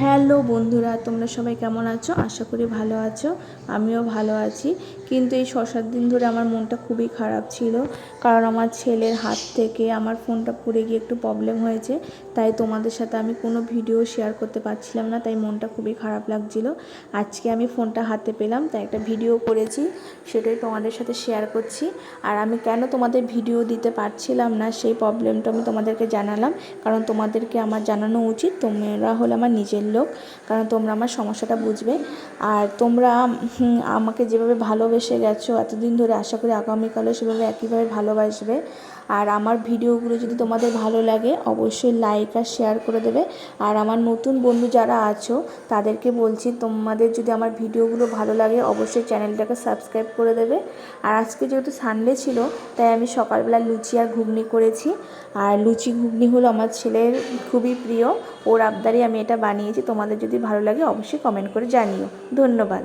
Hello বন্ধুরা, তোমরা সবাই কেমন আছো? আশা করি ভালো আছো। আমিও ভালো আছি। কিন্তু এই 6-7 দিন ধরে আমার মনটা খুবই খারাপ ছিল, কারণ আমার ছেলের হাত থেকে আমার ফোনটা পুড়ে গিয়ে একটু প্রবলেম হয়েছে। তাই তোমাদের সাথে আমি কোনো ভিডিও শেয়ার করতে পারছিলাম না, তাই মনটা খুবই খারাপ লাগছিল। আজকে আমি ফোনটা হাতে পেলাম, তাই একটা ভিডিও করেছি, সেটাই তোমাদের সাথে শেয়ার করছি। আর আমি কেন তোমাদের ভিডিও দিতে পারছিলাম না সেই প্রবলেমটা আমি তোমাদেরকে জানালাম, কারণ তোমাদেরকে আমার জানানো উচিত। তোমরা হলে আমার নিজের লোক, কারণ তোমরা আমার সমস্যাটা বুঝবে। আর তোমরা আমাকে যেভাবে ভালোবেসে গেছো এতদিন ধরে, আশা করি আগামীকালও সেভাবে একইভাবে ভালোবাসবে। আর আমার ভিডিওগুলো যদি তোমাদের ভালো লাগে অবশ্যই লাইক আর শেয়ার করে দেবে। আর আমার নতুন বন্ধু যারা আছো তাদেরকে বলছি, তোমাদের যদি আমার ভিডিওগুলো ভালো লাগে অবশ্যই চ্যানেলটাকে সাবস্ক্রাইব করে দেবে। আর আজকে যেহেতু সানডে ছিল, তাই আমি সকালবেলা লুচি আর ঘুগনি করেছি। আর লুচি ঘুগনি হলো আমার ছেলের খুবই প্রিয়, ওর আবদারে আমি এটা বানিয়েছি। তোমাদের যদি ভালো লাগে অবশ্যই কমেন্ট করে জানিও। ধন্যবাদ।